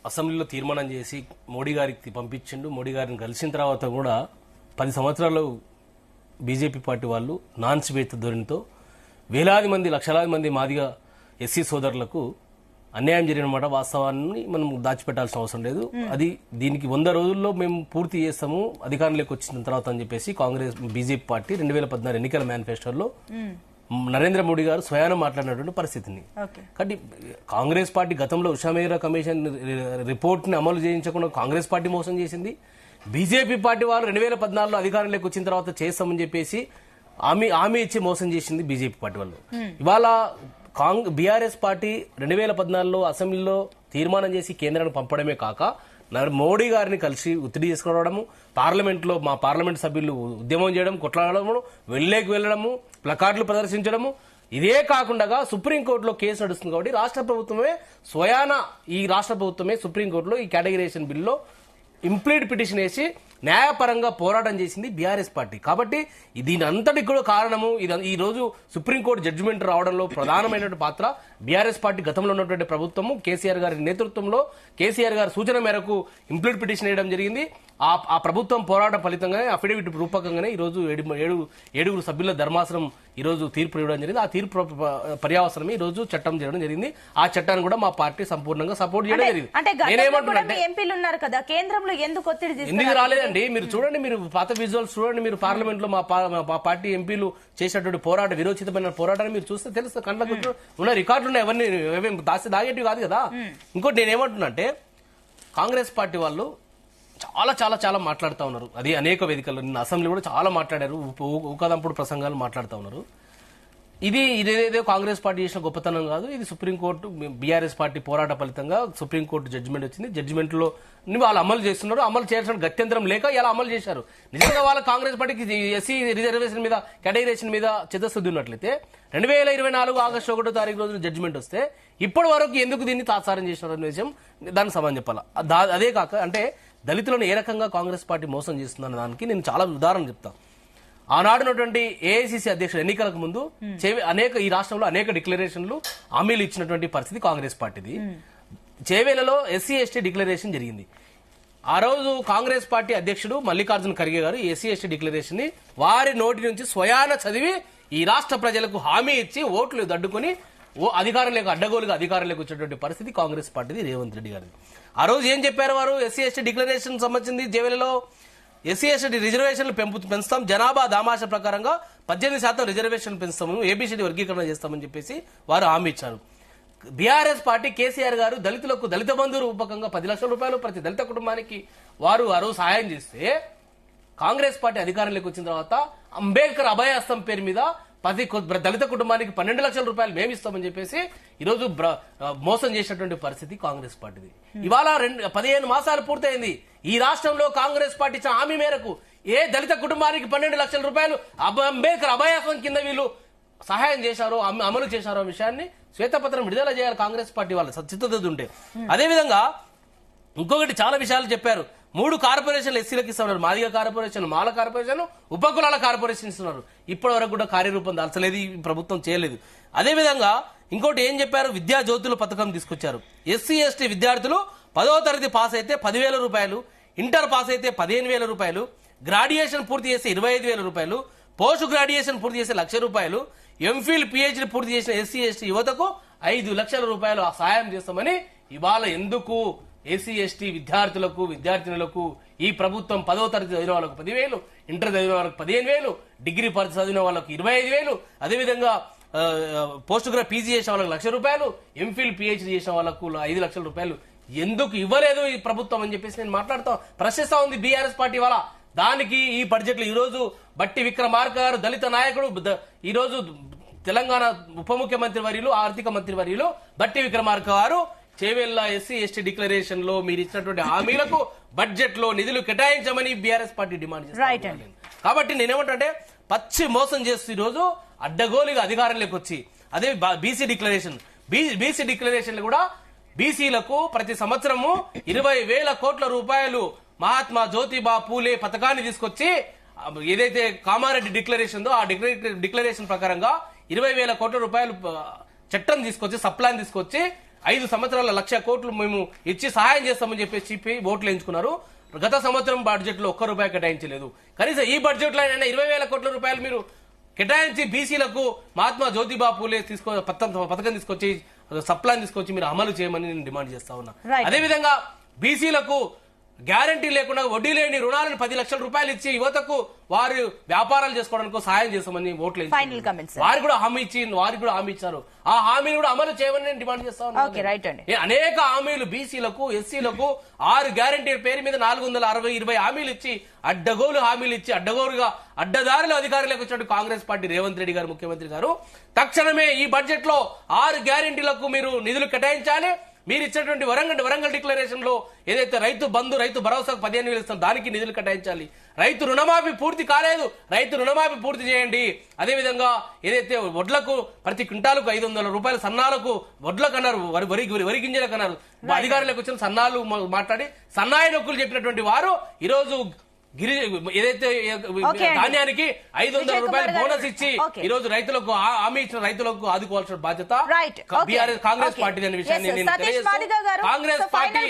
అసెంబ్లీలో తీర్మానం చేసి మోడీ గారికి పంపించిండు. మోడీ గారిని కలిసిన తర్వాత కూడా 10 సంవత్సరాలు బీజేపీ పార్టీ వాళ్ళు నాన్ స్వేచ్ఛ ధోరణితో వేలాది మంది లక్షలాది మంది మాదిగా ఎస్సీ సోదరులకు అన్యాయం జరిగినమాట. వాస్తవాన్ని మనం దాచిపెట్టాల్సిన అవసరం లేదు. అది దీనికి 100 రోజుల్లో మేము పూర్తి చేస్తాము అధికారంలోకి వచ్చిన తర్వాత అని చెప్పేసి కాంగ్రెస్ బీజేపీ పార్టీ 2014 ఎన్నికల మేనిఫెస్టోలో నరేంద్ర మోడీ గారు స్వయాన మాట్లాడినటువంటి పరిస్థితిని. కాబట్టి కాంగ్రెస్ పార్టీ గతంలో ఉషామేరా కమిషన్ రిపోర్ట్ ని అమలు చేయించకుండా కాంగ్రెస్ పార్టీ మోసం చేసింది. బీజేపీ పార్టీ వాళ్ళు 2014లో అధికారంలోకి వచ్చిన తర్వాత చేస్తామని చెప్పేసి హామీ ఇచ్చి మోసం చేసింది బీజేపీ పార్టీ వాళ్ళు. ఇవాళ బీఆర్ఎస్ పార్టీ 2014లో అసెంబ్లీలో తీర్మానం చేసి కేంద్రానికి పంపడమే కాక మోడీ గారిని కలిసి ఒత్తిడి చేసుకోవడము, పార్లమెంట్లో మా పార్లమెంట్ సభ్యులు ఉద్యమం చేయడం, కొట్లాడము, వెళ్లడము, ప్లకార్డులు ప్రదర్శించడము, ఇదే కాకుండా సుప్రీంకోర్టులో కేసు నడుస్తుంది. కాబట్టి రాష్ట్ర ప్రభుత్వమే స్వయాన రాష్ట్ర ప్రభుత్వమే సుప్రీంకోర్టులో ఈ కేటగిరైజేషన్ బిల్లులో ఇంప్లీడ్ పిటిషన్ వేసి న్యాయపరంగా పోరాటం చేసింది బీఆర్ఎస్ పార్టీ. కాబట్టి దీని అంతటి కూడా కారణము ఈ రోజు సుప్రీంకోర్టు జడ్జిమెంట్ రావడంలో ప్రధానమైన పాత్ర బీఆర్ఎస్ పార్టీ గతంలో ఉన్నటువంటి ప్రభుత్వము కేసీఆర్ గారి నేతృత్వంలో కేసీఆర్ గారి సూచన మేరకు ఇంప్లీడ్ పిటిషన్ వేయడం జరిగింది. ఆ ప్రభుత్వం పోరాట ఫలితంగానే అఫిడవిట్ రూపకంగానే ఈ రోజు 7 సభ్యుల ధర్మాసనం ఈ రోజు తీర్పు ఇవ్వడం జరిగింది. ఆ తీర్పు పర్యావసనమే ఈ రోజు చట్టం చేయడం జరిగింది. ఆ చట్టాన్ని కూడా మా పార్టీ సంపూర్ణంగా సపోర్ట్ చేయడం జరిగింది. ఎందుకు రాలేదండి? మీరు చూడండి, మీరు పాత విజువల్స్ చూడండి, మీరు పార్లమెంట్ లో మా పార్టీ ఎంపీలు చేసినటువంటి పోరాట విరోచితమైన పోరాటాన్ని మీరు చూస్తే తెలుస్తుంది. కండ్లకు ఉన్న రికార్డులు ఉన్నాయి, ఎవరిని దాగేటివి కాదు కదా. ఇంకోటి నేనేమంటున్నా అంటే కాంగ్రెస్ పార్టీ వాళ్ళు చాలా చాలా చాలా మాట్లాడుతూ ఉన్నారు. అది అనేక వేదికల్లో నిన్న అసెంబ్లీ కూడా చాలా మాట్లాడారు, ఊకదంపుడు ప్రసంగాలు మాట్లాడుతూ ఉన్నారు. ఇదేదో కాంగ్రెస్ పార్టీ చేసిన గొప్పతనం కాదు. ఇది సుప్రీంకోర్టు బీఆర్ఎస్ పార్టీ పోరాట ఫలితంగా సుప్రీంకోర్టు జడ్జిమెంట్ వచ్చింది. జడ్జిమెంట్ లో వాళ్ళు అమలు చేస్తున్నారు. అమలు చేయాల్సిన గత్యంతరం లేక ఇలా అమలు చేశారు. నిజంగా వాళ్ళ కాంగ్రెస్ పార్టీకి ఎస్సీ రిజర్వేషన్ మీద కేటగిరేషన్ మీద చిత్తశుద్ధి ఉన్నట్లయితే 2024 ఆగస్టు 1వ తారీఖు రోజున జడ్జిమెంట్ వస్తే ఇప్పటి వరకు ఎందుకు దీన్ని తాత్సారం చేసినారు అనే విషయం దానికి సమాధానం చెప్పాలా. అదే కాక అంటే దళితులను ఏ రకంగా కాంగ్రెస్ పార్టీ మోసం చేస్తుందన్న దానికి నేను చాలా ఉదాహరణ చెప్తాను. ఆనాడున్నటువంటి ఏఐసిసి అధ్యక్షుడు ఎన్నికలకు ముందు ఈ రాష్ట్రంలో అనేక డిక్లరేషన్లు హామీలు ఇచ్చినటువంటి పరిస్థితి కాంగ్రెస్ పార్టీది. చేవేలలో ఎస్సీ ఎస్టీ డిక్లరేషన్ జరిగింది. ఆ రోజు కాంగ్రెస్ పార్టీ అధ్యక్షుడు మల్లికార్జున ఖర్గే గారు ఎస్సీ ఎస్టీ డిక్లరేషన్ ని వారి నోటి నుంచి స్వయాన చదివి ఈ రాష్ట్ర ప్రజలకు హామీ ఇచ్చి ఓట్లు దడ్డుకుని అడ్డగోలుగా అధికారంలోకి వచ్చేటువంటి పరిస్థితి కాంగ్రెస్ పార్టీది, రేవంత్ రెడ్డి గారిది. ఆ రోజు ఏం చెప్పారు వారు? ఎస్సీ ఎస్టీ డిక్లరేషన్ సంబంధించింది జేవేలలో ఎస్సీ ఎస్టీ రిజర్వేషన్లు పెంచుతాం, జనాభా దామాష ప్రకారంగా 18% రిజర్వేషన్లు పెంచుతాము, ఏబిసిడి వర్గీకరణ చేస్తామని చెప్పేసి వారు హామీ ఇచ్చారు. బీఆర్ఎస్ పార్టీ కేసీఆర్ గారు దళితులకు దళిత బంధు రూపకంగా 10 లక్షల రూపాయలు ప్రతి దళిత కుటుంబానికి వారు సహాయం చేస్తే కాంగ్రెస్ పార్టీ అధికారంలోకి వచ్చిన తర్వాత అంబేద్కర్ అభయాస్తం పేరు మీద దళిత కుటుంబానికి 12 లక్షల రూపాయలు మేము ఇస్తామని చెప్పేసి ఈరోజు మోసం చేసినటువంటి పరిస్థితి కాంగ్రెస్ పార్టీది. ఇవాళ 15 మాసాలు పూర్తయింది. ఈ రాష్ట్రంలో కాంగ్రెస్ పార్టీ ఇచ్చిన హామీ మేరకు ఏ దళిత కుటుంబానికి 12 లక్షల రూపాయలు అంబేద్కర్ అభయాస్తం కింద వీళ్ళు సహాయం చేశారో అమలు చేశారో విషయాన్ని శ్వేతపత్రం విడుదల చేయాలి కాంగ్రెస్ పార్టీ వాళ్ళ చిత్తశుద్ధి ఉంటే. అదేవిధంగా ఇంకొకటి చాలా విషయాలు చెప్పారు. 3 కార్పొరేషన్లు ఎస్సీలకు ఇస్తున్నారు. మాదిగ కార్పొరేషన్, మాల కార్పొరేషన్, ఉపకులాల కార్పొరేషన్ ఇస్తున్నారు. ఇప్పటి వరకు కూడా కార్యరూపం దాల్చలేదు, ఈ ప్రభుత్వం చేయలేదు. అదేవిధంగా ఇంకోటి ఏం చెప్పారు? విద్యా జ్యోతుల పథకం తీసుకొచ్చారు. ఎస్సీ ఎస్టీ విద్యార్థులు 10వ తరగతి పాస్ అయితే 10,000 రూపాయలు, ఇంటర్ పాస్ అయితే 15,000 రూపాయలు, గ్రాడ్యుయేషన్ పూర్తి చేస్తే 25,000 రూపాయలు, పోస్ట్ గ్రాడ్యుయేషన్ పూర్తి చేస్తే 1,00,000 రూపాయలు, ఎంఫిల్ పిహెచ్డి పూర్తి చేసిన ఎస్సీ ఎస్టీ యువతకు 5 లక్షల రూపాయలు సాయం చేస్తామని ఇవాళ ఎందుకు ఎస్సీ ఎస్టీ విద్యార్థులకు విద్యార్థినులకు ఈ ప్రభుత్వం 10వ తరగతి చదివిన వాళ్ళకు 10,000, ఇంటర్ చదివిన వాళ్ళకు 15,000, డిగ్రీ చదివిన వాళ్ళకు 25,000, అదేవిధంగా పోస్ట్ పీజీ చేసిన వాళ్ళకి 1,00,000 రూపాయలు, ఎంఫిల్ పిహెచ్డి చేసిన వాళ్ళకు 5 లక్షల రూపాయలు ఎందుకు ఇవ్వలేదు ఈ ప్రభుత్వం అని చెప్పేసి నేను ప్రశ్నిస్తా ఉంది బీఆర్ఎస్ పార్టీ వాళ్ళ. దానికి ఈ బడ్జెట్ లో ఈ రోజు బట్టి విక్రమార్క గారు దళిత నాయకుడు, ఈ రోజు తెలంగాణ ఉప ముఖ్యమంత్రి వర్యులు ఆర్థిక మంత్రి వర్యులు బట్టి విక్రమార్క గారు చేవెళ్ల ఎస్సీ ఎస్టీ డిక్లరేషన్ లో మీరు ఇచ్చినటువంటి హామీలకు బడ్జెట్ లో నిధులు కేటాయించమని బీఆర్ఎస్ పార్టీ డిమాండ్ చేస్తుంది. కాబట్టి నేనేమంటే పచ్చి మోసం చేస్తూ ఈ రోజు అడ్డగోలుగా అధికారంలోకి వచ్చి అదే బీసీ డిక్లరేషన్ కూడా బీసీలకు ప్రతి సంవత్సరము 20,000 కోట్ల రూపాయలు మహాత్మా జ్యోతిబా పూలే పథకాన్ని తీసుకొచ్చి ఏదైతే కామారెడ్డి డిక్లరేషన్ దో ఆ డిక్లరేషన్ ప్రకారంగా 20,000 కోట్ల రూపాయలు చట్టం తీసుకొచ్చి సప్లాన్ తీసుకొచ్చి 5 సంవత్సరాల 1,00,000 కోట్లు మేము ఇచ్చి సహాయం చేస్తామని చెప్పి ఓట్లు ఎంచుకున్నారు. గత సంవత్సరం బడ్జెట్ లో ₹1 కేటాయించలేదు. కనీసం ఈ బడ్జెట్ లో 20,000 కోట్ల రూపాయలు మీరు కేటాయించి బీసీలకు మహాత్మా జ్యోతిబా పూలే పథకం తీసుకొచ్చి సప్లాన్ తీసుకొచ్చి మీరు అమలు చేయమని నేను డిమాండ్ చేస్తా ఉన్నా. అదేవిధంగా బీసీలకు గ్యారంటీ లేకుండా వడ్డీ లేని రుణాలను 10 లక్షల రూపాయలు ఇచ్చి యువతకు వారు వ్యాపారాలు చేసుకోవడానికి సహాయం చేస్తామని ఓట్లు వారికి కూడా హామీ ఇచ్చారు. ఆ హామీని కూడా అమలు చేయమని నేను డిమాండ్ చేస్తా ఉన్నాను. అనేక హామీలు బీసీలకు ఎస్సీలకు 6 గ్యారంటీ పేరు మీద 420 హామీలు ఇచ్చి అడ్డగోలు హామీలు ఇచ్చి అడ్డదారులు అధికారులకు వచ్చినట్టు కాంగ్రెస్ పార్టీ రేవంత్ రెడ్డి గారు ముఖ్యమంత్రి గారు తక్షణమే ఈ బడ్జెట్ లో 6 గ్యారంటీలకు మీరు నిధులు కేటాయించాలి. మీరు ఇచ్చినటువంటి వరంగల్ డిక్లరేషన్ లో ఏదైతే రైతు బంధు రైతు భరోసాకు 15,000 ఇస్తాం దానికి నిధులు కేటాయించాలి. రైతు రుణమాఫీ పూర్తి కాలేదు, రైతు రుణమాఫీ పూర్తి చేయండి. అదేవిధంగా ఏదైతే వడ్లకు ప్రతి క్వింటాలకు ₹500 సన్నాలకు వడ్లకు అన్నారు, వరి గింజలకు అన్నారు. అధికారులకు వచ్చిన సన్నాలు మాట్లాడి సన్నాయి నొక్కులు చెప్పినటువంటి వారు ఈరోజు ఏదైతే ధాన్యానికి ₹500 బోనస్ ఇచ్చి ఈ రోజు రైతులకు హామీ ఇచ్చిన రైతులకు ఆదుకోవాల్సిన బాధ్యత కాంగ్రెస్ పార్టీ అనే విషయాన్ని కాంగ్రెస్ పార్టీ